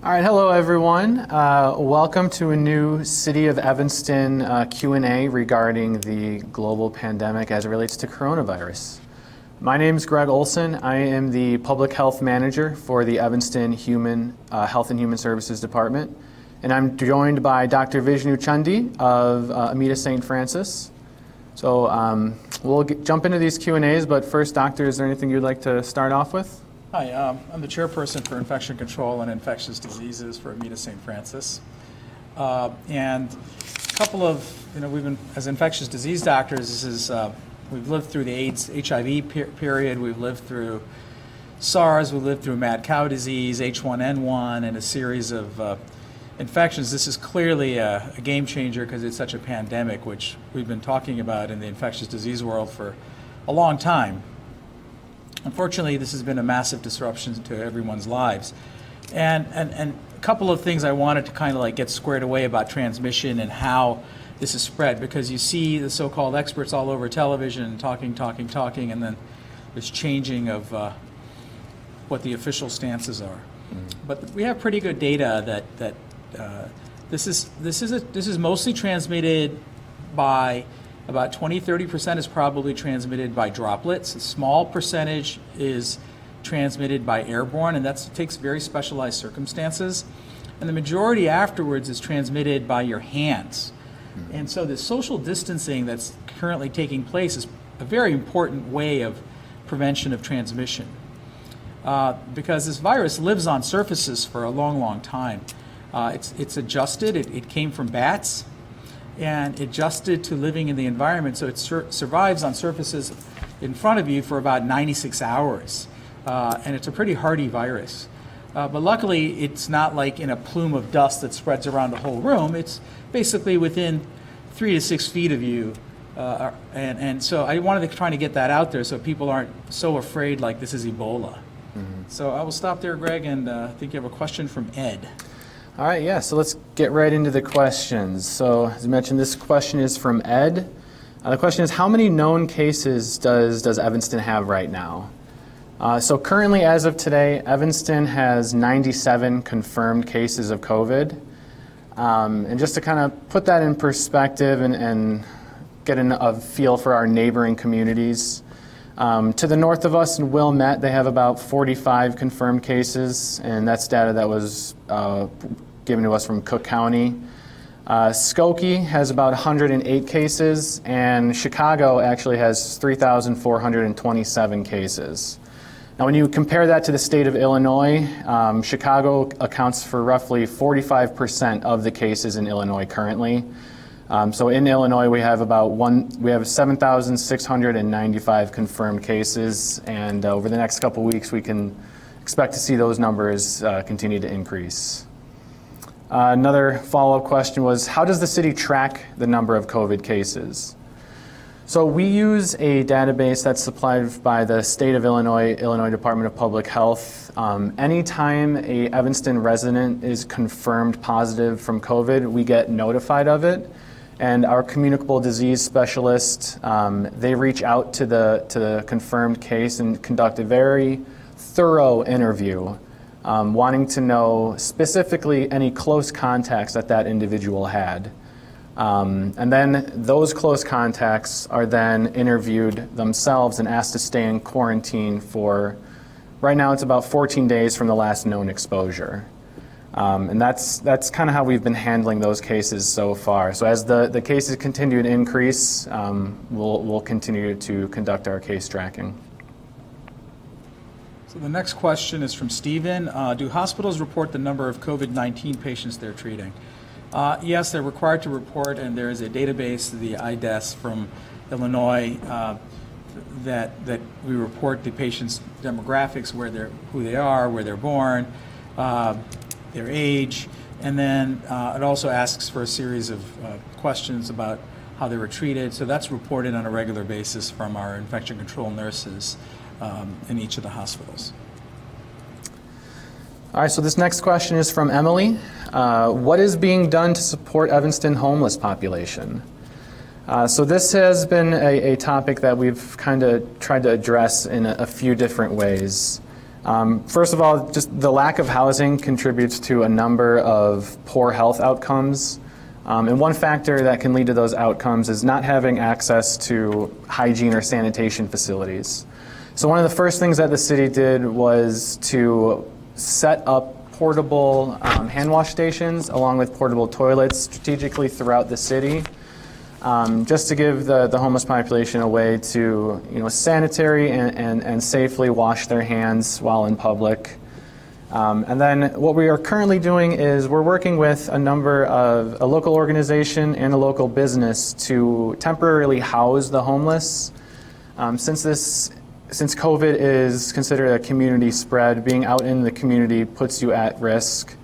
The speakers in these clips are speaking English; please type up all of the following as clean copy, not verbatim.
All right, hello everyone. Welcome to a new City of Evanston Q&A regarding the global pandemic as it relates to coronavirus. My name is Greg Olson. I am the Public Health Manager for the Evanston Health and Human Services Department. And I'm joined by Dr. Vishnu Chandi of Amita St. Francis. So we'll jump into these Q&As, but first, Doctor, is there anything you'd like to start off with? Hi, I'm the chairperson for infection control and infectious diseases for Amita St. Francis. And a couple of, we've been, as infectious disease doctors, we've lived through the AIDS, HIV period, we've lived through SARS, we've lived through mad cow disease, H1N1, and a series of infections. This is clearly a game changer because it's such a pandemic, which we've been talking about in the infectious disease world for a long time. Unfortunately, this has been a massive disruption to everyone's lives. And a couple of things I wanted to kind of like get squared away about transmission and how this is spread, because you see the so-called experts all over television talking, and then there's changing of what the official stances are. But we have pretty good data that this is mostly transmitted by about 20-30% is probably transmitted by droplets. A small percentage is transmitted by airborne, and that takes very specialized circumstances. And the majority afterwards is transmitted by your hands. And so the social distancing that's currently taking place is a very important way of prevention of transmission. Because this virus lives on surfaces for a long, long time. It's adjusted. It came from bats, and adjusted to living in the environment, so it survives on surfaces in front of you for about 96 hours. And it's a pretty hardy virus. But luckily, it's not like in a plume of dust that spreads around the whole room. It's basically within 3 to 6 feet of you. And so I wanted to try to get that out there so people aren't so afraid like this is Ebola. Mm-hmm. So I will stop there, Greg, and I think you have a question from Ed. All right, yeah, so let's get right into the questions. So as I mentioned, this question is from Ed. The question is, how many known cases does Evanston have right now? So currently, as of today, Evanston has 97 confirmed cases of COVID. And just to kind of put that in perspective and get a feel for our neighboring communities, to the north of us in Wilmette, they have about 45 confirmed cases, and that's data that was given to us from Cook County. Skokie has about 108 cases, and Chicago actually has 3,427 cases. Now, when you compare that to the state of Illinois, Chicago accounts for roughly 45% of the cases in Illinois currently. So in Illinois, we have 7,695 confirmed cases, and over the next couple weeks, we can expect to see those numbers continue to increase. Another follow-up question was, how does the city track the number of COVID cases? So we use a database that's supplied by the state of Illinois Department of Public Health. Anytime a Evanston resident is confirmed positive from COVID, we get notified of it. And our communicable disease specialist, they reach out to the confirmed case and conduct a very thorough interview, wanting to know specifically any close contacts that individual had. And then those close contacts are then interviewed themselves and asked to stay in quarantine for, right now it's about 14 days from the last known exposure. And that's kind of how we've been handling those cases so far. So as the cases continue to increase, we'll continue to conduct our case tracking. So the next question is from Stephen. Do hospitals report the number of COVID-19 patients they're treating? Yes, they're required to report, and there is a database, the IDES from Illinois, that we report the patients' demographics, who they are, where they're born, their age, and then it also asks for a series of questions about how they were treated. So that's reported on a regular basis from our infection control nurses in each of the hospitals. All right, so this next question is from Emily. What is being done to support Evanston homeless population? So this has been a topic that we've kind of tried to address in a few different ways. First of all, just the lack of housing contributes to a number of poor health outcomes. And one factor that can lead to those outcomes is not having access to hygiene or sanitation facilities. So one of the first things that the city did was to set up portable hand wash stations along with portable toilets strategically throughout the city, just to give the homeless population a way to sanitary and safely wash their hands while in public. And then what we are currently doing is we're working with a local organization and a local business to temporarily house the homeless. Since COVID is considered a community spread, being out in the community puts you at risk.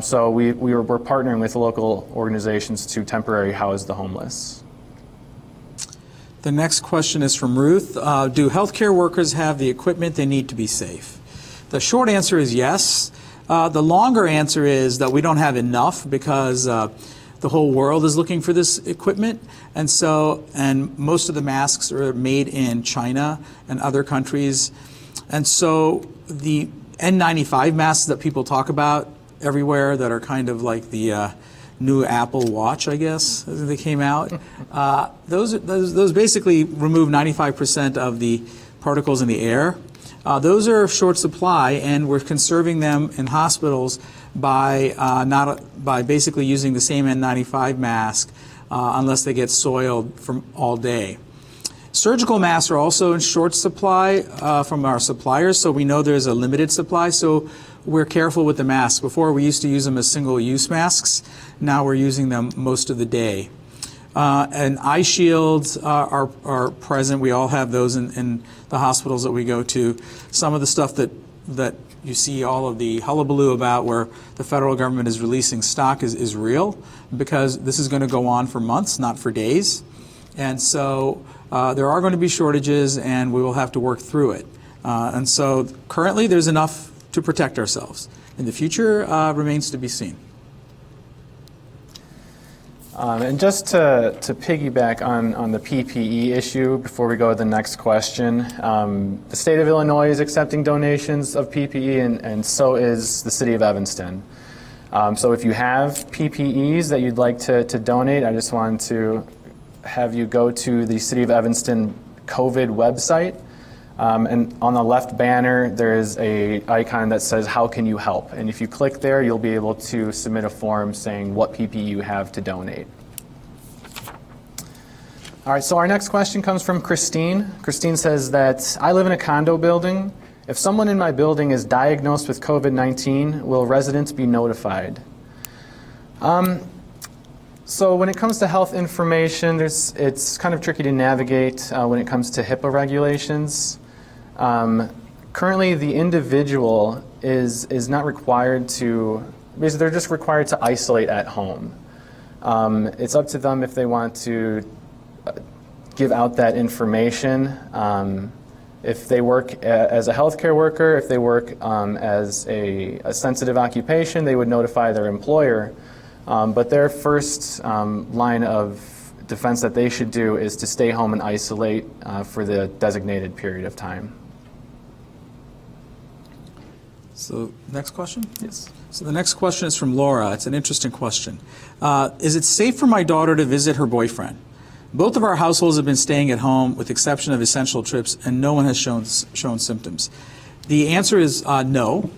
So we're partnering with local organizations to temporarily house the homeless. The next question is from Ruth. Do healthcare workers have the equipment they need to be safe? The short answer is yes. The longer answer is that we don't have enough because the whole world is looking for this equipment. And most of the masks are made in China and other countries. And so the N95 masks that people talk about everywhere that are kind of like the new Apple Watch, I guess, as they came out, those basically remove 95% of the particles in the air. Those are short supply, and we're conserving them in hospitals by basically using the same N95 mask unless they get soiled from all day. Surgical masks are also in short supply from our suppliers, so we know there's a limited supply. So we're careful with the masks. Before we used to use them as single-use masks. Now we're using them most of the day. And eye shields are present. We all have those in the hospitals that we go to. Some of the stuff that you see all of the hullabaloo about where the federal government is releasing stock is real, because this is going to go on for months, not for days. And so there are going to be shortages, and we will have to work through it. And so currently there's enough to protect ourselves. In the future, remains to be seen. And just to piggyback on the PPE issue before we go to the next question, the state of Illinois is accepting donations of PPE, and so is the city of Evanston. So if you have PPEs that you'd like to donate, I just wanted to have you go to the City of Evanston COVID website. And on the left banner, there's a icon that says, "How can you help?" And if you click there, you'll be able to submit a form saying what PPE you have to donate. All right, so our next question comes from Christine. Christine says that, "I live in a condo building. If someone in my building is diagnosed with COVID-19, will residents be notified?" So when it comes to health information, it's kind of tricky to navigate when it comes to HIPAA regulations. Currently, the individual is not required to, basically they're just required to isolate at home. It's up to them if they want to give out that information. If they work as a healthcare worker, if they work as a sensitive occupation, they would notify their employer. But their first line of defense that they should do is to stay home and isolate for the designated period of time. So next question? Yes. So the next question is from Laura. It's an interesting question. Is it safe for my daughter to visit her boyfriend? Both of our households have been staying at home with exception of essential trips, and no one has shown symptoms. The answer is no.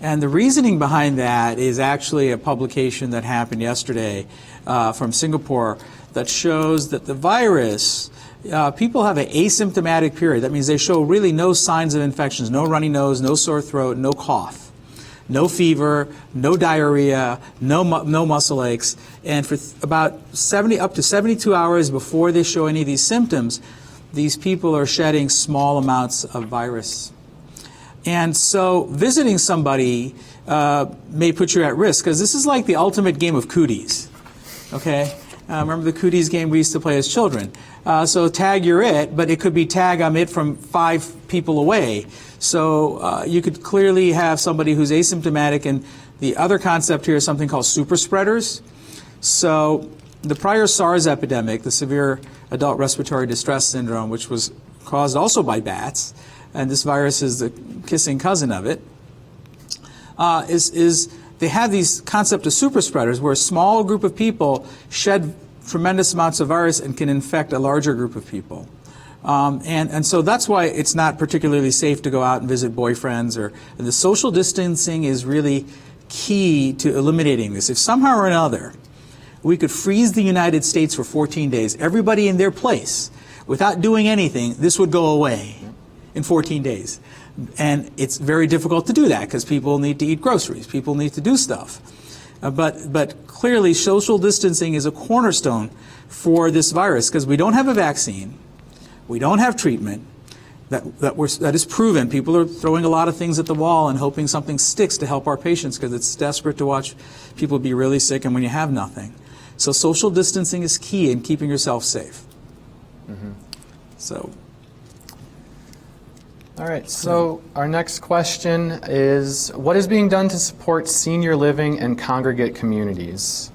And the reasoning behind that is actually a publication that happened yesterday from Singapore that shows that the virus, people have an asymptomatic period. That means they show really no signs of infections, no runny nose, no sore throat, no cough, no fever, no diarrhea, no muscle aches. And for about up to 72 hours before they show any of these symptoms, these people are shedding small amounts of virus. And so visiting somebody may put you at risk, because this is like the ultimate game of cooties, okay? Remember the cooties game we used to play as children? So tag you're it, but it could be tag I'm it from 5 people away. So you could clearly have somebody who's asymptomatic, and the other concept here is something called super spreaders. So the prior SARS epidemic, the severe adult respiratory distress syndrome, which was caused also by bats, and this virus is the kissing cousin of it, is they have these concept of super spreaders where a small group of people shed tremendous amounts of virus and can infect a larger group of people. And so that's why it's not particularly safe to go out and visit boyfriends, or the social distancing is really key to eliminating this. If somehow or another we could freeze the United States for 14 days, everybody in their place, without doing anything, this would go away in 14 days. And it's very difficult to do that because people need to eat groceries, people need to do stuff. But clearly social distancing is a cornerstone for this virus because we don't have a vaccine, we don't have treatment that is proven. People are throwing a lot of things at the wall and hoping something sticks to help our patients because it's desperate to watch people be really sick and when you have nothing. So social distancing is key in keeping yourself safe. Mm-hmm. So. All right, so our next question is, what is being done to support senior living and congregate communities?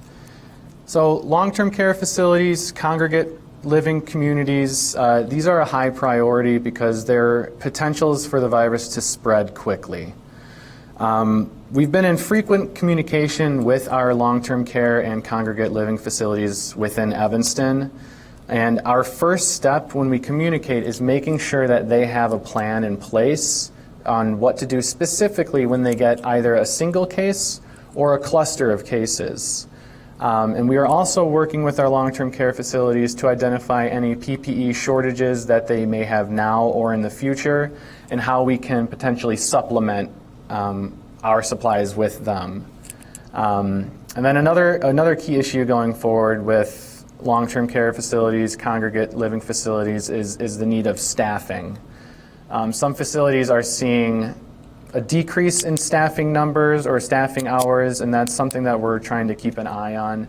So long-term care facilities, congregate living communities, these are a high priority because there are potentials for the virus to spread quickly. We've been in frequent communication with our long-term care and congregate living facilities within Evanston. And our first step when we communicate is making sure that they have a plan in place on what to do specifically when they get either a single case or a cluster of cases. And we are also working with our long-term care facilities to identify any PPE shortages that they may have now or in the future, and how we can potentially supplement our supplies with them. And then another key issue going forward with long-term care facilities, congregate living facilities is the need of staffing. Some facilities are seeing a decrease in staffing numbers or staffing hours, and that's something that we're trying to keep an eye on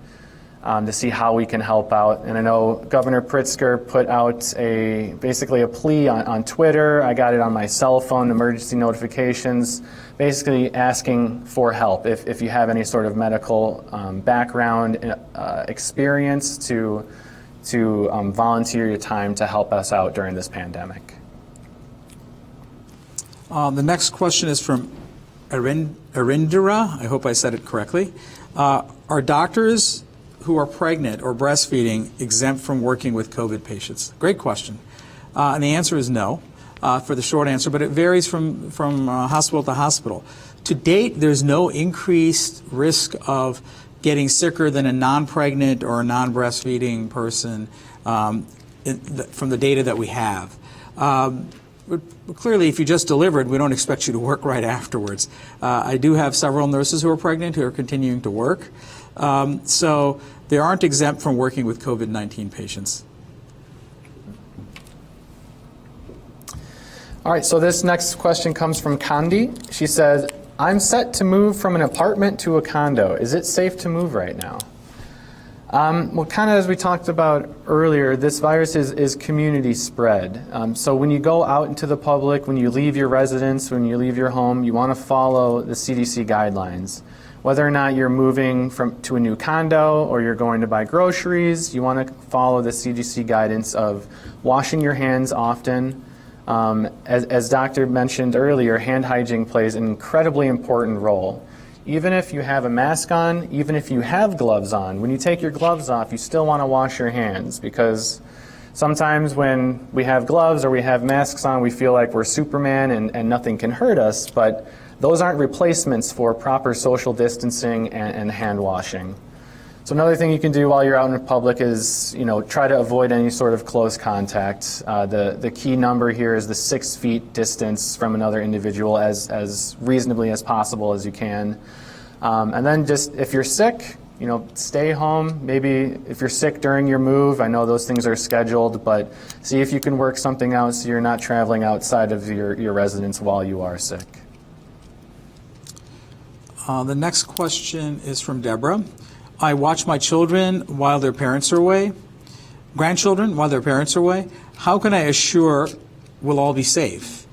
to see how we can help out. And I know Governor Pritzker put out basically a plea on Twitter. I got it on my cell phone, emergency notifications, basically asking for help if you have any sort of medical background experience to volunteer your time to help us out during this pandemic. The next question is from Arindira. I hope I said it correctly. Are doctors who are pregnant or breastfeeding exempt from working with COVID patients? Great question. And the answer is no, for the short answer, but it varies from hospital to hospital. To date, there's no increased risk of getting sicker than a non-pregnant or a non-breastfeeding person from the data that we have. But clearly, if you just delivered, we don't expect you to work right afterwards. I do have several nurses who are pregnant who are continuing to work. So they aren't exempt from working with COVID-19 patients. All right, so this next question comes from Kandi. She says, I'm set to move from an apartment to a condo. Is it safe to move right now? Well, kind of as we talked about earlier, this virus is community spread. So when you go out into the public, when you leave your residence, when you leave your home, you want to follow the CDC guidelines. Whether or not you're moving to a new condo or you're going to buy groceries, you want to follow the CDC guidance of washing your hands often. As Doctor mentioned earlier, hand hygiene plays an incredibly important role. Even if you have a mask on, even if you have gloves on, when you take your gloves off, you still want to wash your hands, because sometimes when we have gloves or we have masks on, we feel like we're Superman and nothing can hurt us, but those aren't replacements for proper social distancing and hand washing. So another thing you can do while you're out in public is, try to avoid any sort of close contact. The key number here is the 6 feet distance from another individual as reasonably as possible as you can. And then just if you're sick, stay home. Maybe if you're sick during your move, I know those things are scheduled, but see if you can work something out so you're not traveling outside of your residence while you are sick. The next question is from Deborah. I watch my children while their parents are away, grandchildren while their parents are away. How can I assure we'll all be safe?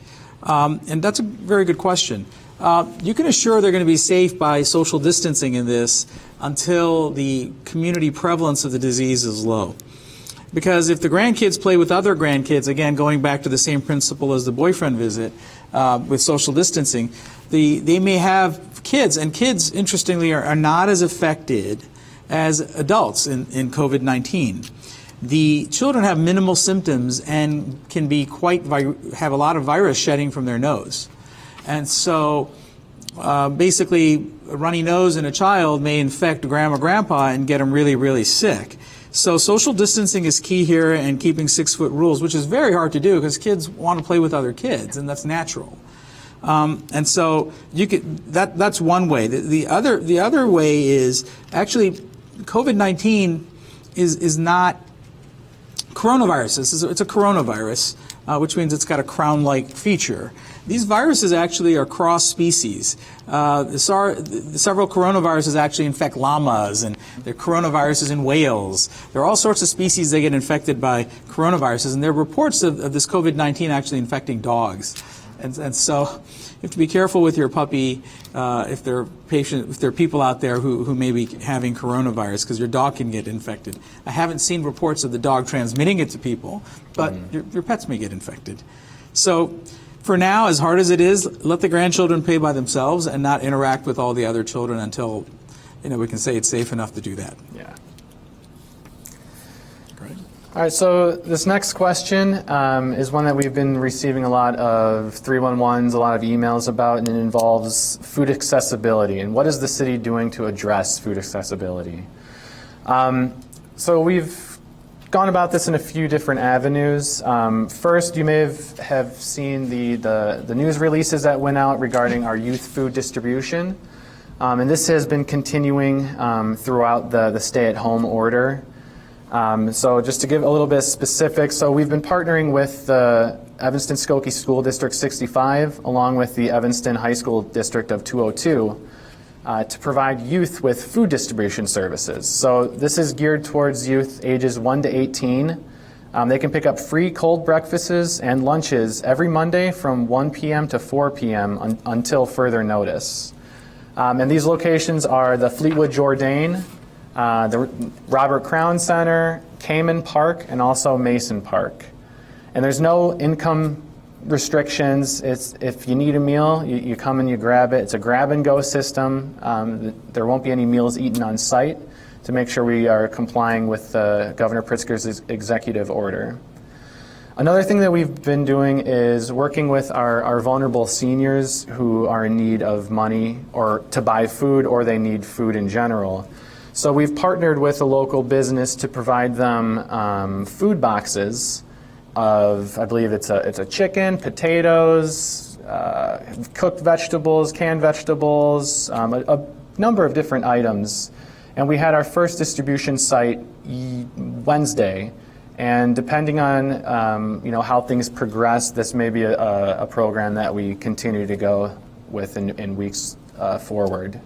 And that's a very good question. You can assure they're going to be safe by social distancing in this until the community prevalence of the disease is low. Because if the grandkids play with other grandkids, again, going back to the same principle as the boyfriend visit with social distancing, they may have kids, and kids, interestingly, are not as affected as adults in COVID-19. The children have minimal symptoms and can be have a lot of virus shedding from their nose. And so basically, a runny nose in a child may infect grandma or grandpa and get them really, really sick. So social distancing is key here, and keeping 6-foot rules, which is very hard to do because kids want to play with other kids, and that's natural. And so that's one way. The other way is actually COVID-19 is not coronavirus. It's a coronavirus, which means it's got a crown-like feature. These viruses actually are cross-species. Several coronaviruses actually infect llamas, and there are coronaviruses in whales. There are all sorts of species that get infected by coronaviruses, and there are reports of this COVID-19 actually infecting dogs. And so you have to be careful with your puppy if there are people out there who may be having coronavirus, because your dog can get infected. I haven't seen reports of the dog transmitting it to people, but your pets may get infected. So for now, as hard as it is, let the grandchildren play by themselves and not interact with all the other children until we can say it's safe enough to do that. Yeah. Great. All right, so this next question is one that we've been receiving a lot of 311s, a lot of emails about, and it involves food accessibility. And what is the city doing to address food accessibility? So we've gone about this in a few different avenues. First, you may have seen the news releases that went out regarding our youth food distribution. And this has been continuing throughout the stay-at-home order. So just to give a little bit of specifics, so we've been partnering with the Evanston-Skokie School District 65 along with the Evanston High School District of 202 to provide youth with food distribution services. So this is geared towards youth ages 1 to 18. They can pick up free cold breakfasts and lunches every Monday from 1 p.m. to 4 p.m. Until further notice. And these locations are the Fleetwood Jourdain, the Robert Crown Center, Cayman Park, and also Mason Park. And there's no income restrictions. It's if you need a meal, you come and you grab it. It's a grab-and-go system. There won't be any meals eaten on site to make sure we are complying with Governor Pritzker's executive order. Another thing that we've been doing is working with our vulnerable seniors who are in need of money or to buy food, or they need food in general. So we've partnered with a local business to provide them food boxes of, I believe it's a chicken, potatoes, cooked vegetables, canned vegetables, a number of different items. And we had our first distribution site Wednesday. And depending on how things progress, this may be a program that we continue to go with in weeks forward.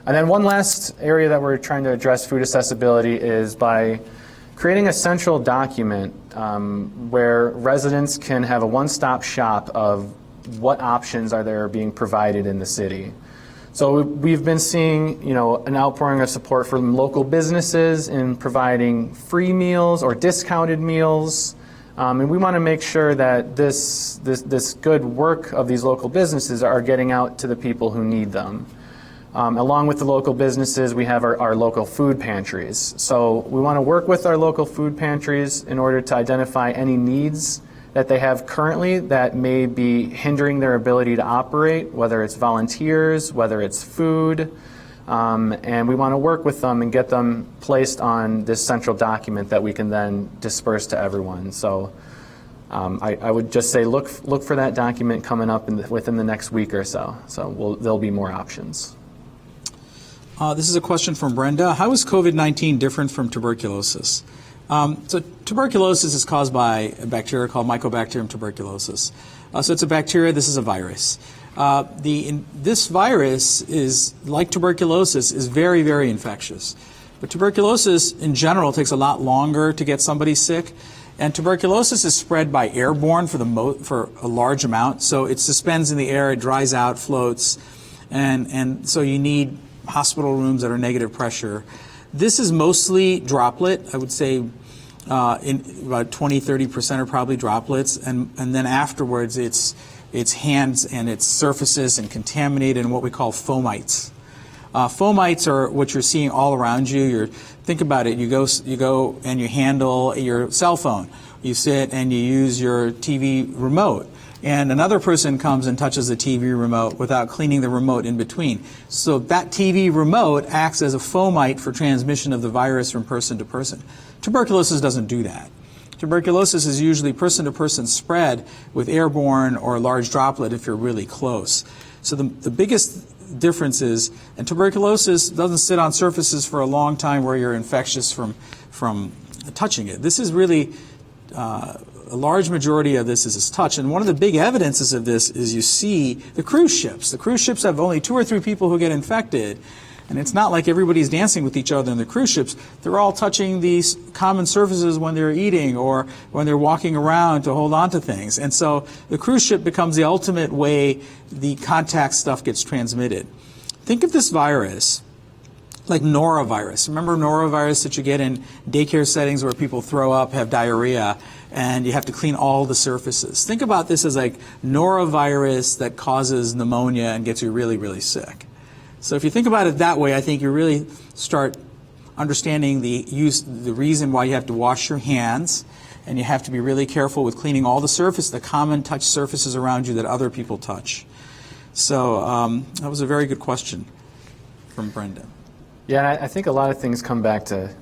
And then one last area that we're trying to address food accessibility is by creating a central document where residents can have a one-stop shop of what options are there being provided in the city. So we've been seeing, an outpouring of support from local businesses in providing free meals or discounted meals, and we want to make sure that this good work of these local businesses are getting out to the people who need them. Along with the local businesses, we have our local food pantries. So we want to work with our local food pantries in order to identify any needs that they have currently that may be hindering their ability to operate, whether it's volunteers, whether it's food, and we want to work with them and get them placed on this central document that we can then disperse to everyone. So I would just say look for that document coming up within the next week or so. So there'll be more options. This is a question from Brenda. How is COVID-19 different from tuberculosis? So tuberculosis is caused by a bacteria called Mycobacterium tuberculosis. So it's a bacteria. This is a virus. This virus is, like tuberculosis, is very, very infectious. But tuberculosis in general takes a lot longer to get somebody sick. And tuberculosis is spread by airborne for a large amount. So it suspends in the air, it dries out, floats. And so you need hospital rooms that are negative pressure. This is mostly droplet. I would say About 20–30% are probably droplets, and then afterwards it's hands and it's surfaces and contaminated and what we call fomites. Fomites are what you're seeing all around you. Think about it. You go and you handle your cell phone. You sit and you use your TV remote. And another person comes and touches the TV remote without cleaning the remote in between. So that TV remote acts as a fomite for transmission of the virus from person to person. Tuberculosis doesn't do that. Tuberculosis is usually person-to-person spread with airborne or large droplet if you're really close. So the biggest difference is, and tuberculosis doesn't sit on surfaces for a long time where you're infectious from touching it. This is really a large majority of this is touch, and one of the big evidences of this is you see the cruise ships. The cruise ships have only 2 or 3 people who get infected, and it's not like everybody's dancing with each other in the cruise ships. They're all touching these common surfaces when they're eating or when they're walking around to hold on to things. And so the cruise ship becomes the ultimate way the contact stuff gets transmitted. Think of this virus like norovirus. Remember norovirus that you get in daycare settings where people throw up, have diarrhea, and you have to clean all the surfaces. Think about this as like norovirus that causes pneumonia and gets you really, really sick. So if you think about it that way, I think you really start understanding the reason why you have to wash your hands, and you have to be really careful with cleaning all the common touch surfaces around you that other people touch. So that was a very good question from Brenda. Yeah, I think a lot of things come back to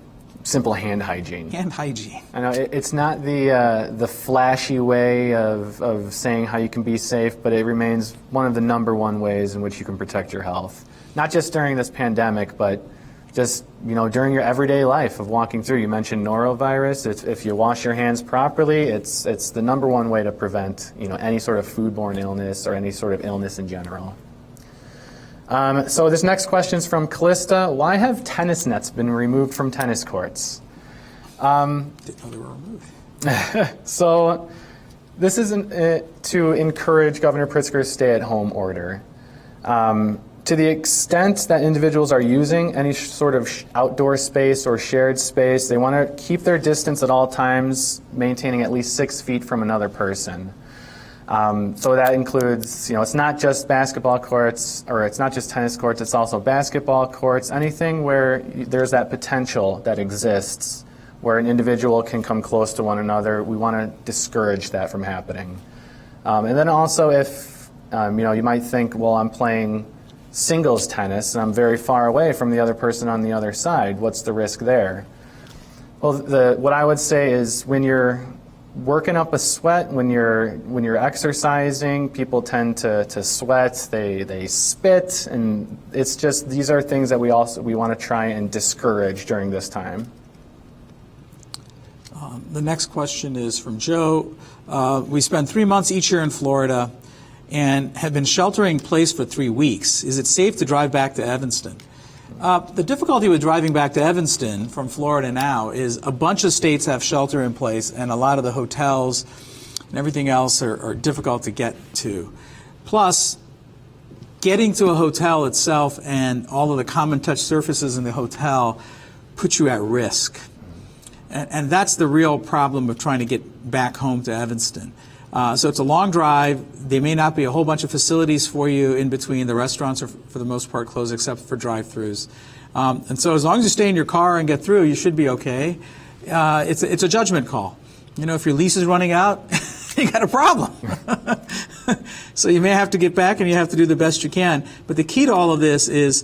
simple hand hygiene. Hand hygiene. I know it's not the flashy way of saying how you can be safe, but it remains one of the #1 ways in which you can protect your health. Not just during this pandemic, but just during your everyday life of walking through. You mentioned norovirus. If you wash your hands properly, it's the #1 way to prevent any sort of foodborne illness or any sort of illness in general. So this next question is from Callista. Why have tennis nets been removed from tennis courts? Didn't know they were removed. So this is to encourage Governor Pritzker's stay-at-home order. To the extent that individuals are using any sort of outdoor space or shared space, they want to keep their distance at all times, maintaining at least 6 feet from another person. So that includes, it's not just basketball courts, or it's not just tennis courts, it's also basketball courts, anything where there's that potential that exists, where an individual can come close to one another. We want to discourage that from happening. And then also if, you might think, well, I'm playing singles tennis and I'm very far away from the other person on the other side. What's the risk there? Well, what I would say is when you're working up a sweat, when you're exercising, people tend to sweat, they spit, and it's just, these are things that we want to try and discourage during this time. The next question is from Joe. We spend 3 months each year in Florida and have been sheltering in place for 3 weeks. Is it safe to drive back to Evanston? The difficulty with driving back to Evanston from Florida now is a bunch of states have shelter in place, and a lot of the hotels and everything else are difficult to get to. Plus, getting to a hotel itself and all of the common touch surfaces in the hotel put you at risk. And that's the real problem of trying to get back home to Evanston. So it's a long drive. There may not be a whole bunch of facilities for you in between. The restaurants are, for the most part, closed except for drive-thrus. And so as long as you stay in your car and get through, you should be okay. It's a judgment call. If your lease is running out, you got a problem. So you may have to get back and you have to do the best you can. But the key to all of this is,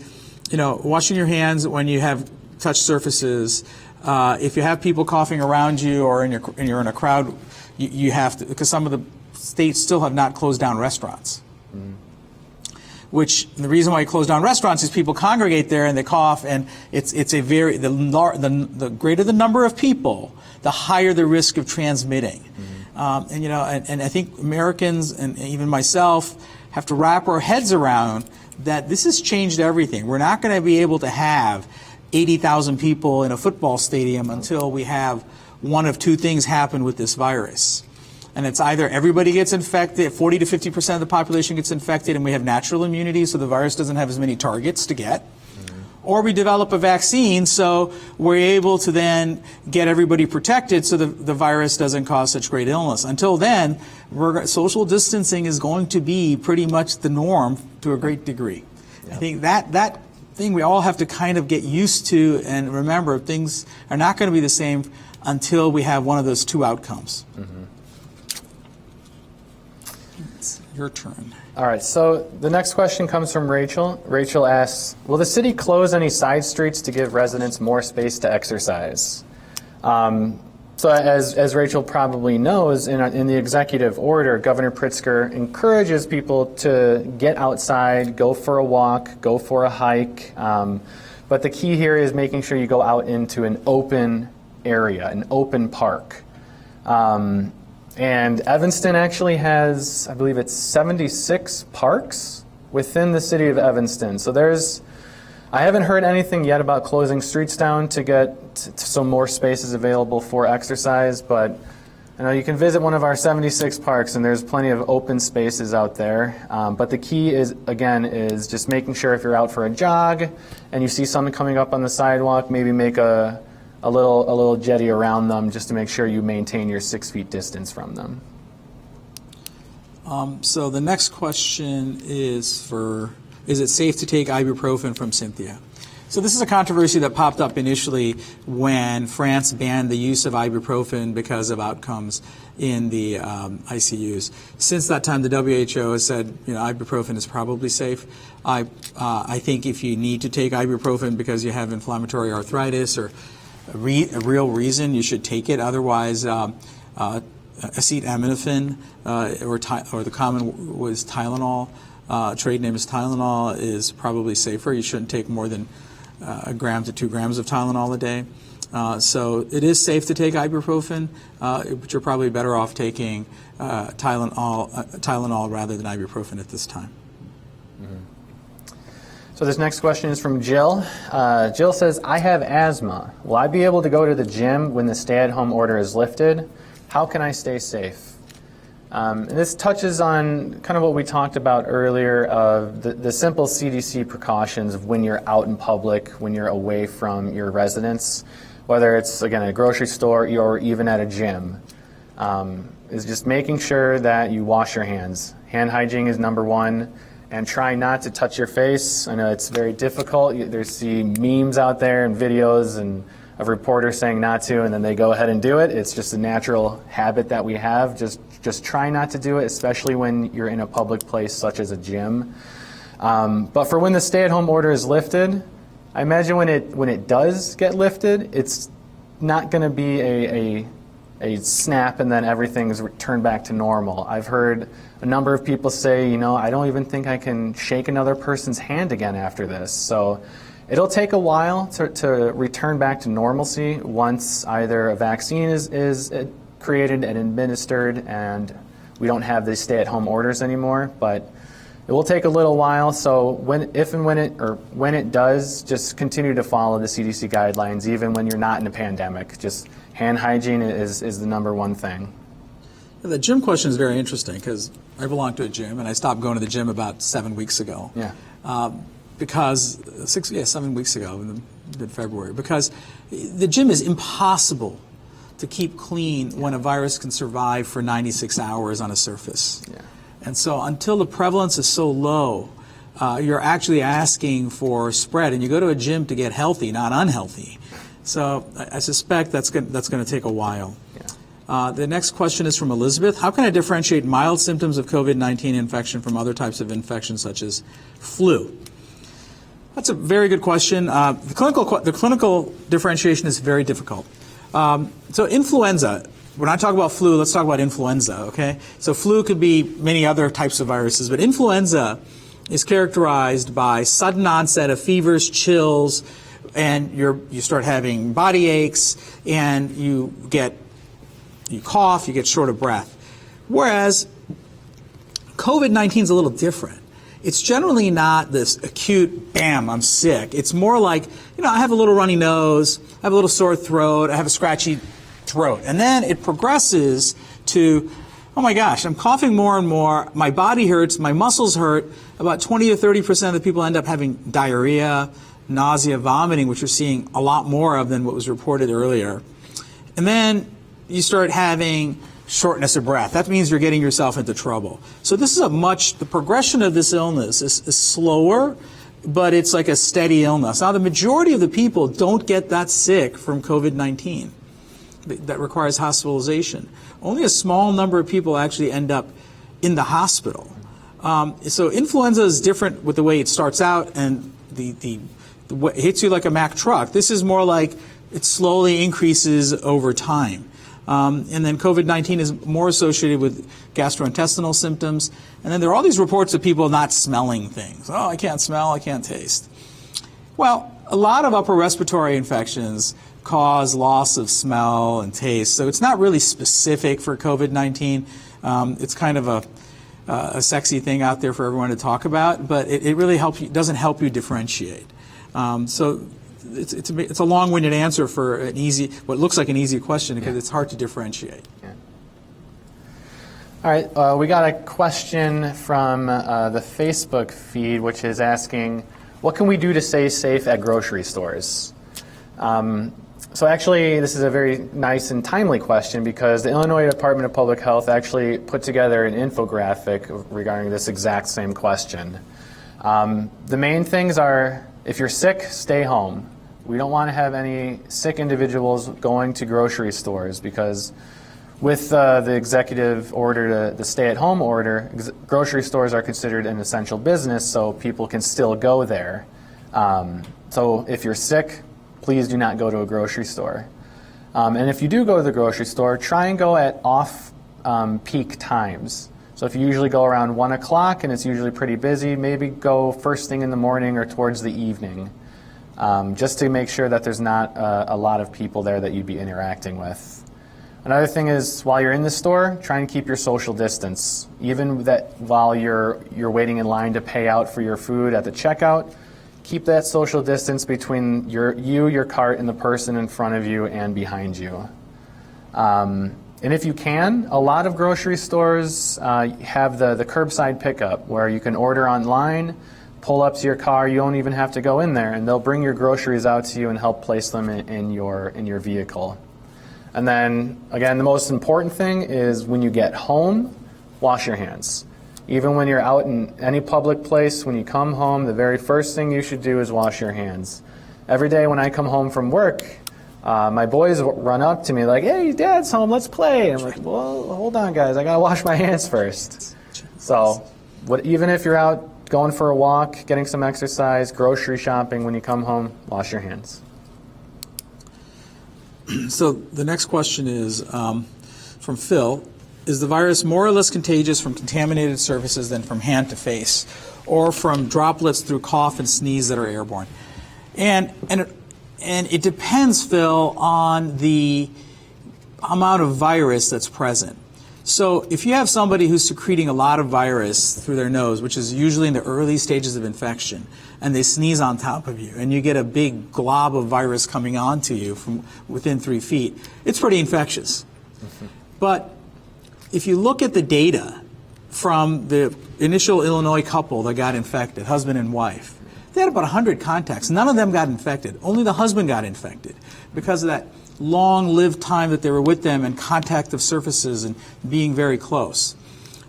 washing your hands when you have touch surfaces. If you have people coughing around you or you're in a crowd, you have to, because some of the states still have not closed down restaurants. Which the reason why you close down restaurants is people congregate there and they cough, and it's a very the greater the number of people, the higher the risk of transmitting. And I think Americans and even myself have to wrap our heads around that this has changed everything. We're not going to be able to have 80,000 people in a football stadium until we have one of two things happen with this virus. And it's either everybody gets infected, 40 to 50% of the population gets infected, and we have natural immunity, so the virus doesn't have as many targets to get, or we develop a vaccine so we're able to then get everybody protected so the virus doesn't cause such great illness. Until then, social distancing is going to be pretty much the norm to a great degree. I think that thing we all have to kind of get used to and remember, things are not going to be the same until we have one of those two outcomes. It's your turn. All right, so the next question comes from Rachel. Rachel asks, will the city close any side streets to give residents more space to exercise? So as Rachel probably knows, in the executive order, Governor Pritzker encourages people to get outside, go for a walk, go for a hike. But the key here is making sure you go out into an open area, an open park. And Evanston actually has, I believe it's 76 parks within the city of Evanston. So I haven't heard anything yet about closing streets down to get some more spaces available for exercise, but you can visit one of our 76 parks and there's plenty of open spaces out there. But the key is just making sure if you're out for a jog and you see someone coming up on the sidewalk, maybe make a little jetty around them just to make sure you maintain your 6 feet distance from them. So the next question is it safe to take ibuprofen, from Cynthia? So this is a controversy that popped up initially when France banned the use of ibuprofen because of outcomes in the ICUs. Since that time, the WHO has said, ibuprofen is probably safe. I think if you need to take ibuprofen because you have inflammatory arthritis or a real reason, you should take it. Otherwise, acetaminophen or the common was Tylenol, trade name is Tylenol, is probably safer. You shouldn't take more than a gram to 2 grams of Tylenol a day. So it is safe to take ibuprofen, but you're probably better off taking Tylenol rather than ibuprofen at this time. So this next question is from Jill. Jill says, I have asthma. Will I be able to go to the gym when the stay-at-home order is lifted? How can I stay safe? And this touches on kind of what we talked about earlier of the simple CDC precautions of when you're out in public, when you're away from your residence, whether it's, again, at a grocery store or even at a gym, is just making sure that you wash your hands. Hand hygiene is number one. And try not to touch your face. I know it's very difficult. There's memes out there and videos and of reporters saying not to, and then they go ahead and do it. It's just a natural habit that we have. Just try not to do it, especially when you're in a public place such as a gym. But for when the stay-at-home order is lifted, I imagine when it does get lifted, it's not going to be a snap and then everything's returned back to normal. I've heard a number of people say, I don't even think I can shake another person's hand again after this. So it'll take a while to return back to normalcy once either a vaccine is created and administered and we don't have these stay-at-home orders anymore. But it will take a little while. So when it does, just continue to follow the CDC guidelines, even when you're not in a pandemic. Just hand hygiene is the number one thing. The gym question is very interesting because I belong to a gym and I stopped going to the gym about 7 weeks ago. Yeah. Because 7 weeks ago in mid-February, because the gym is impossible to keep clean when a virus can survive for 96 hours on a surface. Yeah. And so until the prevalence is so low, you're actually asking for spread, and you go to a gym to get healthy, not unhealthy. So I suspect that's going to take a while. Yeah. The next question is from Elizabeth. How can I differentiate mild symptoms of COVID-19 infection from other types of infections such as flu? That's a very good question. The clinical differentiation is very difficult. So influenza, when I talk about flu, let's talk about influenza, okay? So flu could be many other types of viruses, but influenza is characterized by sudden onset of fevers, chills, and you start having body aches, and you cough, you get short of breath. Whereas COVID-19 is a little different. It's generally not this acute, bam, I'm sick. It's more like, I have a little runny nose, I have a little sore throat, I have a scratchy throat. And then it progresses to, oh my gosh, I'm coughing more and more, my body hurts, my muscles hurt. About 20 to 30% of the people end up having diarrhea, nausea, vomiting, which we're seeing a lot more of than what was reported earlier. And then you start having shortness of breath. That means you're getting yourself into trouble. So this is the progression of this illness is slower, but it's like a steady illness. Now, the majority of the people don't get that sick from COVID-19 that requires hospitalization. Only a small number of people actually end up in the hospital. So influenza is different with the way it starts out, and it hits you like a Mack truck. This is more like it slowly increases over time. And then COVID-19 is more associated with gastrointestinal symptoms. And then there are all these reports of people not smelling things. Oh, I can't smell, I can't taste. Well, a lot of upper respiratory infections cause loss of smell and taste. So it's not really specific for COVID-19. It's kind of a sexy thing out there for everyone to talk about, but it really doesn't help you differentiate. So it's a long-winded answer for what looks like an easy question, because it's hard to differentiate. Yeah. All right, we got a question from the Facebook feed, which is asking, what can we do to stay safe at grocery stores? So actually, this is a very nice and timely question, because the Illinois Department of Public Health actually put together an infographic regarding this exact same question. The main things are, if you're sick, stay home. We don't want to have any sick individuals going to grocery stores, because with the executive order, the stay-at-home order, grocery stores are considered an essential business, so people can still go there. So if you're sick, please do not go to a grocery store. And if you do go to the grocery store, try and go at off-peak times. So if you usually go around 1 o'clock and it's usually pretty busy, maybe go first thing in the morning or towards the evening, just to make sure that there's not a lot of people there that you'd be interacting with. Another thing is, while you're in the store, try and keep your social distance. Even that while you're waiting in line to pay out for your food at the checkout, keep that social distance between your cart, and the person in front of you and behind you. And if you can, a lot of grocery stores have the curbside pickup, where you can order online, pull up to your car, you don't even have to go in there, and they'll bring your groceries out to you and help place them in your vehicle. And then, again, the most important thing is, when you get home, wash your hands. Even when you're out in any public place, when you come home, the very first thing you should do is wash your hands. Every day when I come home from work, my boys run up to me like, hey, Dad's home, let's play. And I'm like, well, hold on, guys, I gotta wash my hands first. So even if you're out going for a walk, getting some exercise, grocery shopping, when you come home, wash your hands. So the next question is from Phil. Is the virus more or less contagious from contaminated surfaces than from hand to face, or from droplets through cough and sneeze that are airborne? And it depends, Phil, on the amount of virus that's present. So if you have somebody who's secreting a lot of virus through their nose, which is usually in the early stages of infection, and they sneeze on top of you, and you get a big glob of virus coming onto you from within 3 feet, it's pretty infectious. Mm-hmm. But if you look at the data from the initial Illinois couple that got infected, husband and wife, they had about 100 contacts. None of them got infected. Only the husband got infected because of that long-lived time that they were with them and contact of surfaces and being very close.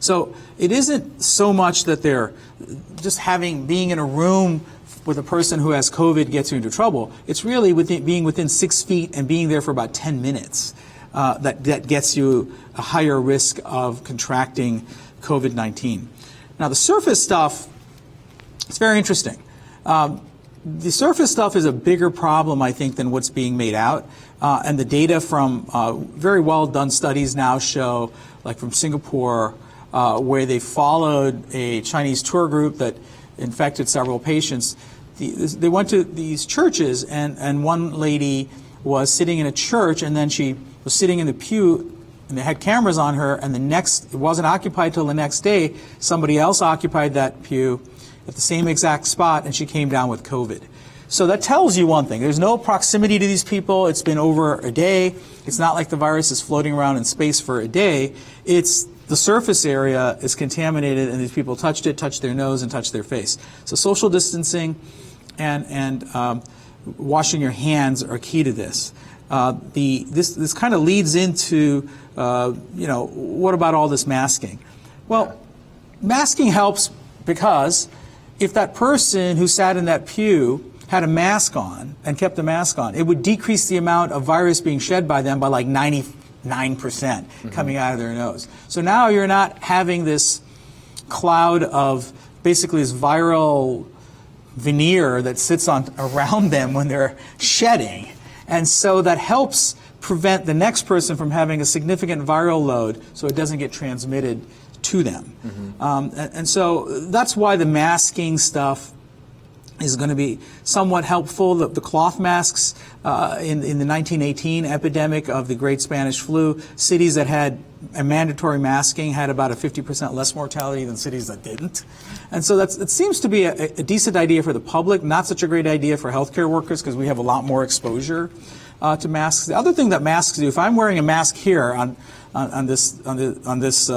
So it isn't so much that they're just being in a room with a person who has COVID gets you into trouble. It's really being within 6 feet and being there for about 10 minutes that gets you a higher risk of contracting COVID-19. Now, the surface stuff, it's very interesting. The surface stuff is a bigger problem, I think, than what's being made out. And the data from very well done studies now show, like from Singapore, where they followed a Chinese tour group that infected several patients. They went to these churches, and one lady was sitting in a church, and then she was sitting in the pew, and they had cameras on her, and it wasn't occupied till the next day. Somebody else occupied that pew at the same exact spot, and she came down with COVID. So that tells you one thing. There's no proximity to these people. It's been over a day. It's not like the virus is floating around in space for a day. It's the surface area is contaminated, and these people touched their nose, and touched their face. So social distancing, and washing your hands are key to this. This kind of leads into, what about all this masking? Well, masking helps because if that person who sat in that pew had a mask on and kept the mask on, it would decrease the amount of virus being shed by them by like 99% coming out of their nose. So now you're not having this cloud of basically this viral veneer that sits around them when they're shedding. And so that helps prevent the next person from having a significant viral load so it doesn't get transmitted to them. And so that's why the masking stuff is going to be somewhat helpful. The cloth masks in the 1918 epidemic of the Great Spanish Flu, cities that had a mandatory masking had about a 50% less mortality than cities that didn't. And so it seems to be a decent idea for the public, not such a great idea for healthcare workers because we have a lot more exposure to masks. The other thing that masks do, if I'm wearing a mask here on this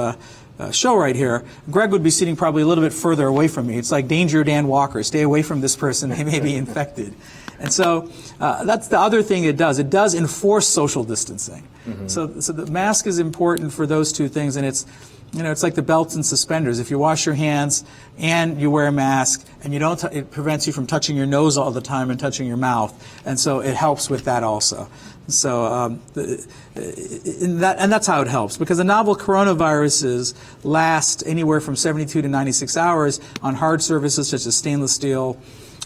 show right here, Greg would be sitting probably a little bit further away from me. It's like danger Dan Walker. Stay away from this person. They may be infected. And so that's the other thing it does. It does enforce social distancing. So the mask is important for those two things. And it's like the belts and suspenders. If you wash your hands and you wear a mask and you don't, it prevents you from touching your nose all the time and touching your mouth. And so it helps with that also. So and that's how it helps, because the novel coronaviruses last anywhere from 72 to 96 hours on hard surfaces such as stainless steel,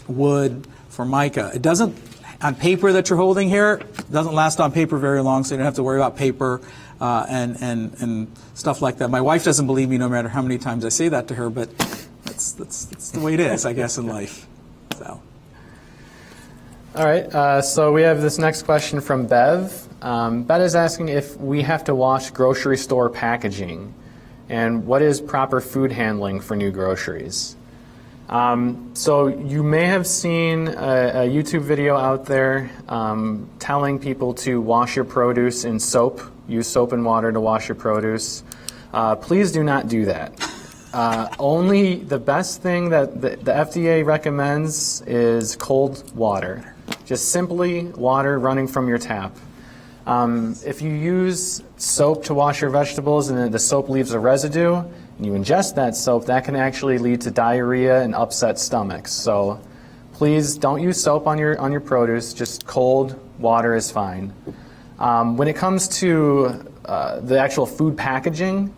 wood, formica. It doesn't, on paper that you're holding here, it doesn't last on paper very long, so you don't have to worry about paper and stuff like that. My wife doesn't believe me no matter how many times I say that to her, but that's the way it is, I guess, in life. So. All right, so we have this next question from Bev. Bev is asking if we have to wash grocery store packaging, and what is proper food handling for new groceries. So you may have seen a YouTube video out there telling people to wash your produce in soap, use soap and water to wash your produce. Please do not do that. Only the best thing that the FDA recommends is cold water. Just simply water running from your tap. If you use soap to wash your vegetables and the soap leaves a residue, and you ingest that soap, that can actually lead to diarrhea and upset stomachs. So please don't use soap on your produce. Just cold water is fine. When it comes to the actual food packaging,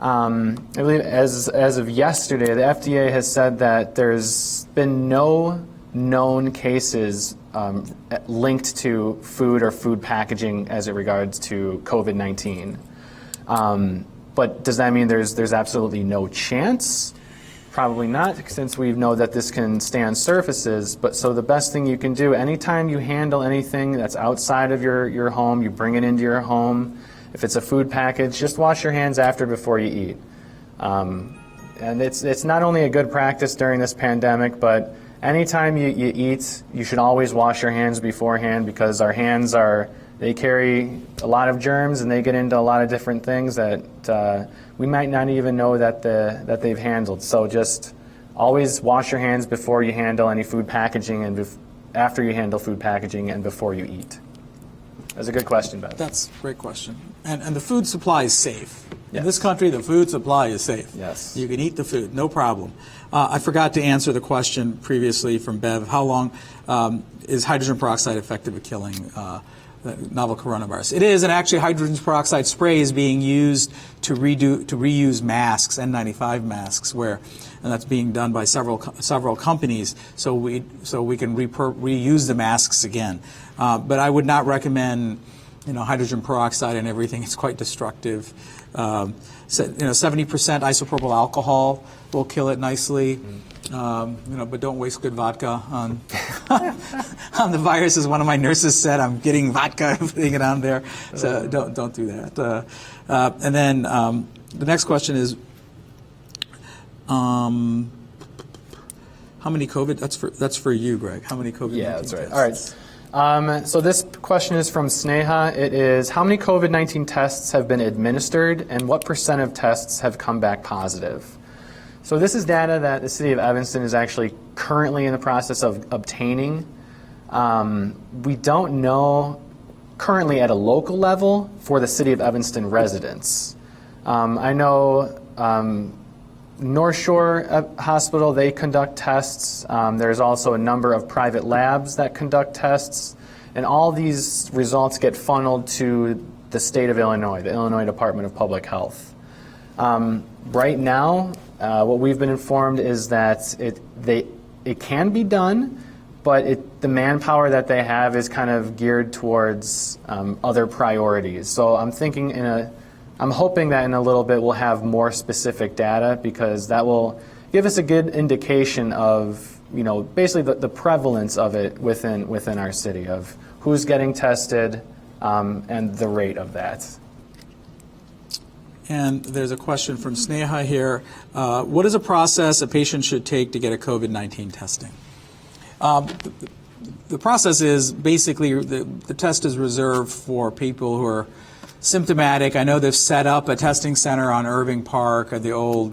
I believe as of yesterday, the FDA has said that there's been no known cases linked to food or food packaging as it regards to COVID-19. But does that mean there's absolutely no chance? Probably not, since we know that this can stay on surfaces. But so the best thing you can do, anytime you handle anything that's outside of your home, you bring it into your home. If it's a food package, just wash your hands after before you eat. And it's not only a good practice during this pandemic, but anytime you eat, you should always wash your hands beforehand, because our hands they carry a lot of germs and they get into a lot of different things that we might not even know that they've handled. So just always wash your hands before you handle any food packaging and after you handle food packaging and before you eat. That's a good question, Beth. That's a great question. And the food supply is safe. Yes. In this country, the food supply is safe. Yes. You can eat the food, no problem. I forgot to answer the question previously from Bev. How long is hydrogen peroxide effective at killing the novel coronavirus? It is, and actually hydrogen peroxide spray is being used to reuse masks, N95 masks, and that's being done by several companies, so we can reuse the masks again. But I would not recommend hydrogen peroxide and everything. It's quite destructive. 70% isopropyl alcohol will kill it nicely. But don't waste good vodka on on the virus. As one of my nurses said, I'm getting vodka, putting it on there. So don't do that. And then the next question is, how many COVID? That's for you, Greg. How many COVID? Yeah, that's right. Tests? All right. So this question is from Sneha. It is, how many COVID-19 tests have been administered, and what % of tests have come back positive? So this is data that the City of Evanston is actually currently in the process of obtaining. We don't know currently at a local level for the City of Evanston residents. I know North Shore Hospital, they conduct tests. There's also a number of private labs that conduct tests. And all these results get funneled to the state of Illinois, the Illinois Department of Public Health. Right now, what we've been informed is that it can be done, but the manpower that they have is kind of geared towards other priorities. So I'm hoping that in a little bit we'll have more specific data, because that will give us a good indication of, basically the prevalence of it within our city, of who's getting tested and the rate of that. And there's a question from Sneha here. What is a process a patient should take to get a COVID-19 testing? The process is basically the test is reserved for people who are symptomatic. I know they've set up a testing center on Irving Park at the old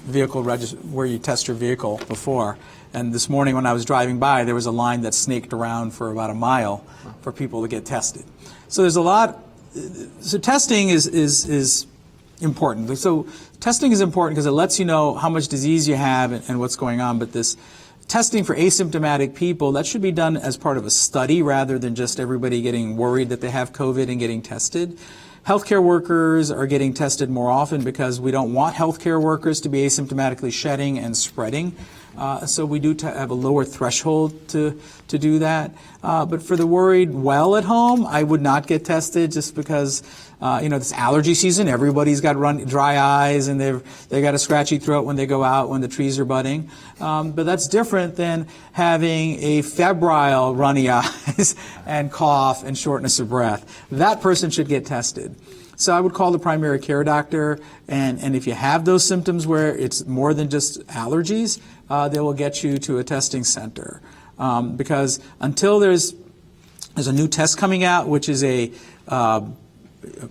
vehicle where you test your vehicle before. And this morning when I was driving by, there was a line that snaked around for about a mile for people to get tested. So there's a lot. So testing is important. So testing is important because it lets you know how much disease you have and what's going on. But this testing for asymptomatic people, that should be done as part of a study rather than just everybody getting worried that they have COVID and getting tested. Healthcare workers are getting tested more often because we don't want healthcare workers to be asymptomatically shedding and spreading. So we do have a lower threshold to do that. But for the worried well at home, I would not get tested just because, this allergy season, everybody's got dry eyes and they got a scratchy throat when they go out when the trees are budding. But that's different than having a febrile runny eyes and cough and shortness of breath. That person should get tested. So I would call the primary care doctor, and if you have those symptoms where it's more than just allergies, they will get you to a testing center. Because until there's a new test coming out, which is you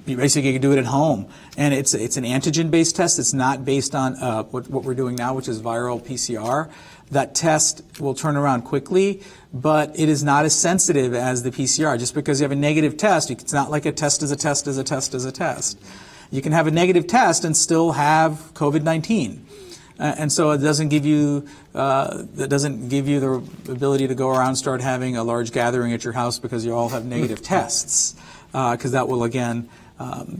basically can do it at home, and it's an antigen-based test. It's not based on what we're doing now, which is viral PCR. That test will turn around quickly, but it is not as sensitive as the PCR. Just because you have a negative test, it's not like a test is a test is a test is a test. You can have a negative test and still have COVID-19. And so it doesn't give you the ability to go around and start having a large gathering at your house because you all have negative tests, because that will again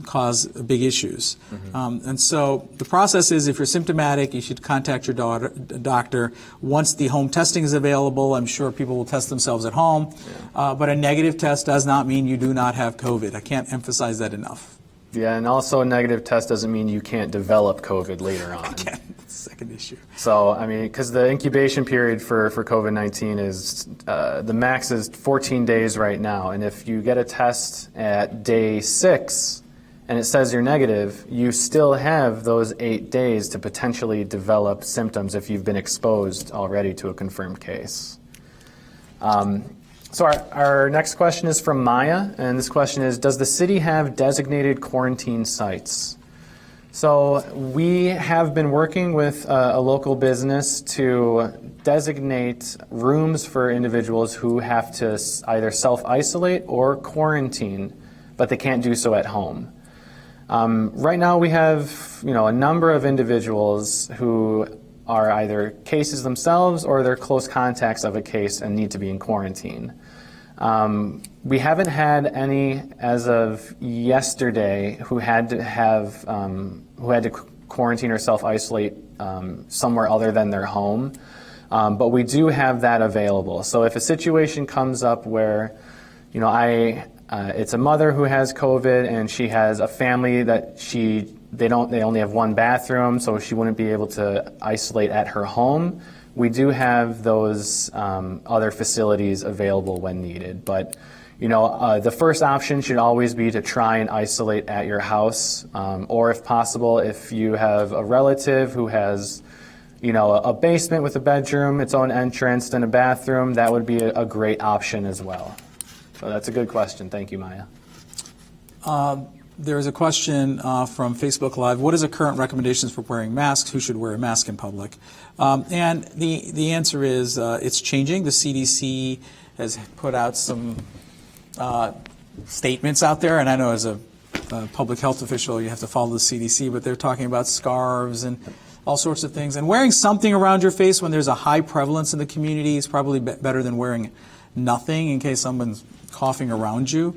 cause big issues. Mm-hmm. And so the process is, if you're symptomatic, you should contact your doctor. Once the home testing is available, I'm sure people will test themselves at home. Yeah. But a negative test does not mean you do not have COVID. I can't emphasize that enough. Yeah, and also a negative test doesn't mean you can't develop COVID later on. Again, that's the second issue. So, because the incubation period for COVID-19 is, the max is 14 days right now. And if you get a test at day 6 and it says you're negative, you still have those 8 days to potentially develop symptoms if you've been exposed already to a confirmed case. So our next question is from Maya, and this question is, does the city have designated quarantine sites? So we have been working with a local business to designate rooms for individuals who have to either self-isolate or quarantine, but they can't do so at home. Right now we have a number of individuals who are either cases themselves or they're close contacts of a case and need to be in quarantine. We haven't had any as of yesterday who had to quarantine or self-isolate somewhere other than their home, but we do have that available. So if a situation comes up where, it's a mother who has COVID and she has a family that they only have one bathroom, so she wouldn't be able to isolate at her home. We do have those other facilities available when needed. But, the first option should always be to try and isolate at your house. Or if possible, if you have a relative who has, a basement with a bedroom, its own entrance, and a bathroom, that would be a great option as well. So that's a good question. Thank you, Maya. There's a question from Facebook Live. What is the current recommendations for wearing masks? Who should wear a mask in public? And the answer is it's changing. The CDC has put out some statements out there, and I know as a public health official you have to follow the CDC, but they're talking about scarves and all sorts of things. And wearing something around your face when there's a high prevalence in the community is probably better than wearing nothing in case someone's coughing around you.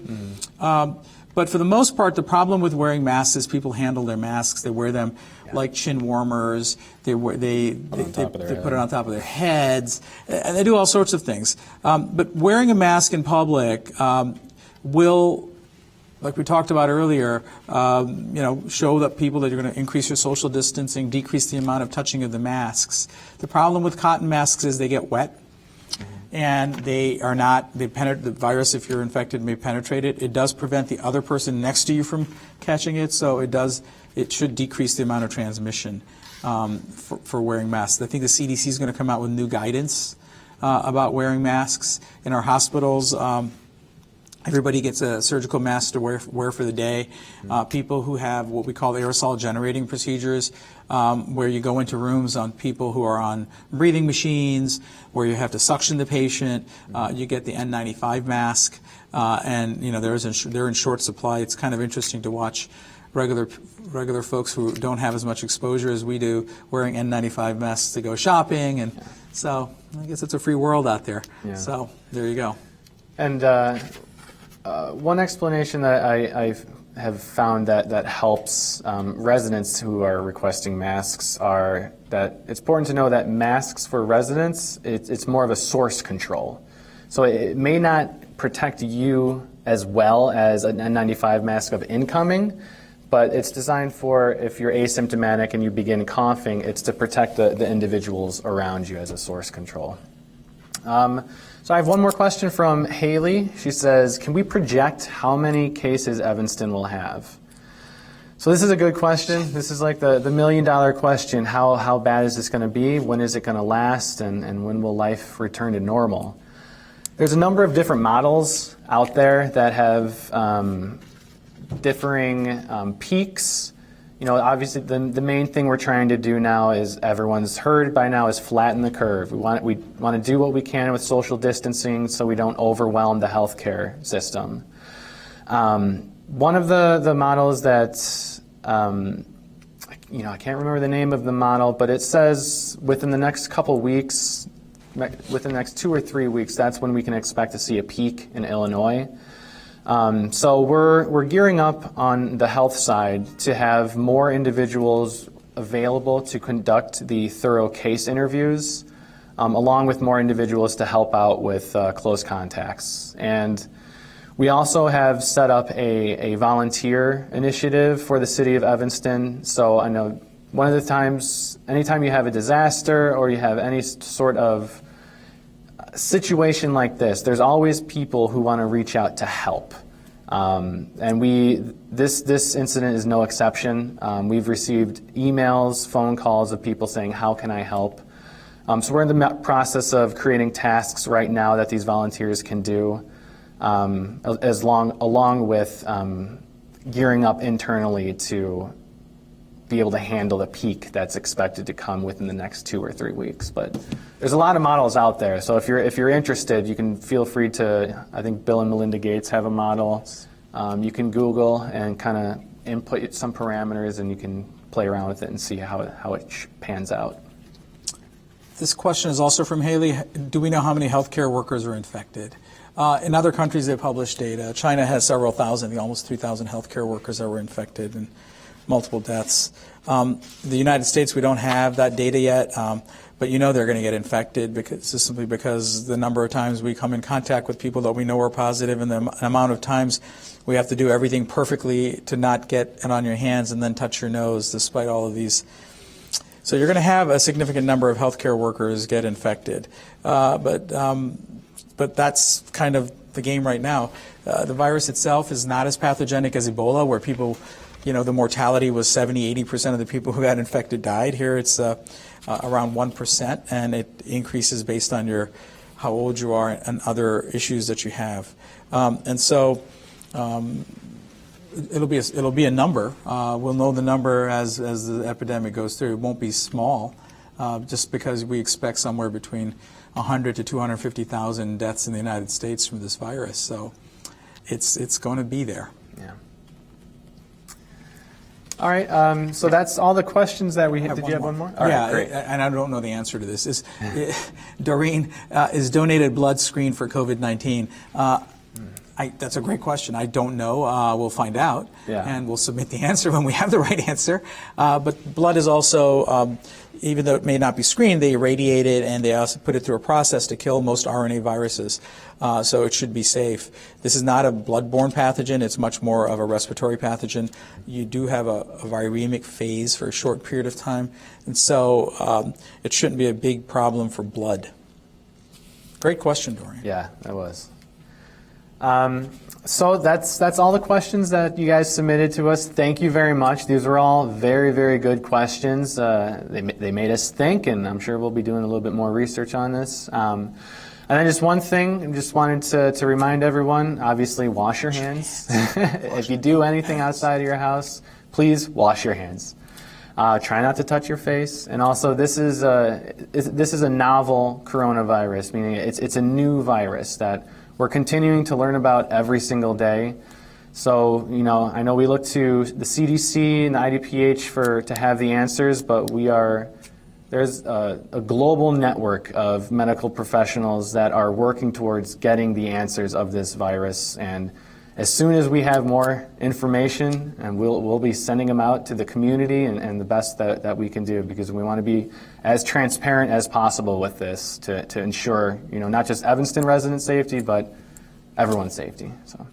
But for the most part, the problem with wearing masks is people handle their masks. They wear them like chin warmers. They put it on top of their heads. And they do all sorts of things. But wearing a mask in public will, like we talked about earlier, show that people that you're going to increase your social distancing, decrease the amount of touching of the masks. The problem with cotton masks is they get wet. And the virus, if you're infected, may penetrate it. It does prevent the other person next to you from catching it, so it should decrease the amount of transmission for wearing masks. I think the CDC is going to come out with new guidance about wearing masks. In our hospitals, everybody gets a surgical mask to wear for the day. People who have what we call aerosol generating procedures, where you go into rooms on people who are on breathing machines, where you have to suction the patient, you get the N95 mask, and they're in short supply. It's kind of interesting to watch regular folks who don't have as much exposure as we do wearing N95 masks to go shopping, and so I guess it's a free world out there. Yeah. So there you go. And one explanation that I have found that helps residents who are requesting masks are that it's important to know that masks for residents, it's more of a source control. So it may not protect you as well as an N95 mask of incoming, but it's designed for if you're asymptomatic and you begin coughing, it's to protect the individuals around you as a source control. So I have one more question from Haley. She says, can we project how many cases Evanston will have? So this is a good question. This is like the $1 million question. How bad is this going to be? When is it going to last? And when will life return to normal? There's a number of different models out there that have differing peaks. Obviously the main thing we're trying to do now is, everyone's heard by now, is flatten the curve. We want to do what we can with social distancing so we don't overwhelm the healthcare system. One of the models that, I can't remember the name of the model, but it says within the next couple weeks, within the next 2 or 3 weeks, that's when we can expect to see a peak in Illinois. So we're gearing up on the health side to have more individuals available to conduct the thorough case interviews, along with more individuals to help out with close contacts. And we also have set up a volunteer initiative for the city of Evanston. So I know one of the times, anytime you have a disaster or you have any sort of situation like this, there's always people who want to reach out to help. And this incident is no exception. We've received emails, phone calls of people saying, how can I help? So we're in the process of creating tasks right now that these volunteers can do, along with gearing up internally to be able to handle the peak that's expected to come within the next 2 or 3 weeks. But there's a lot of models out there, so if you're interested, you can feel free to. I think Bill and Melinda Gates have a model. You can Google and kind of input some parameters, and you can play around with it and see how it pans out. This question is also from Haley. Do we know how many healthcare workers are infected? In other countries, they publish data. China has several thousand, almost 3,000 healthcare workers that were infected, and multiple deaths. The United States, we don't have that data yet, but they're going to get infected simply because the number of times we come in contact with people that we know are positive, and the amount of times we have to do everything perfectly to not get it on your hands and then touch your nose, despite all of these. So you're going to have a significant number of healthcare workers get infected, but that's kind of the game right now. The virus itself is not as pathogenic as Ebola, where people, the mortality was 70–80% of the people who got infected died. Here it's around 1%, and it increases based on how old you are and other issues that you have. And so It'll be a number. We'll know the number as the epidemic goes through. It won't be small, just because we expect somewhere between 100 to 250,000 deaths in the United States from this virus. So it's going to be there. Yeah. All right. So that's all the questions that we had. Did you have one more? All yeah, right, great. and I don't know the answer to this. Doreen, is donated blood screened for COVID-19? That's a great question. I don't know. We'll find out, and we'll submit the answer when we have the right answer. But blood is also, even though it may not be screened, they irradiate it, and they also put it through a process to kill most RNA viruses. So it should be safe. This is not a blood-borne pathogen. It's much more of a respiratory pathogen. You do have a viremic phase for a short period of time, and so it shouldn't be a big problem for blood. Great question, Dorian. Yeah, that was. So that's all the questions that you guys submitted to us. Thank you very much. These were all very, very good questions. They made us think, and I'm sure we'll be doing a little bit more research on this. And then just one thing, I just wanted to remind everyone, obviously wash your hands. If you do anything outside of your house, please wash your hands. Try not to touch your face. And also, this is a novel coronavirus, meaning it's a new virus that we're continuing to learn about every single day. So, I know we look to the CDC and the IDPH to have the answers, but there's a global network of medical professionals that are working towards getting the answers of this virus. And as soon as we have more information, and we'll be sending them out to the community and the best that we can do, because we want to be as transparent as possible with this to ensure, not just Evanston resident safety, but everyone's safety. So.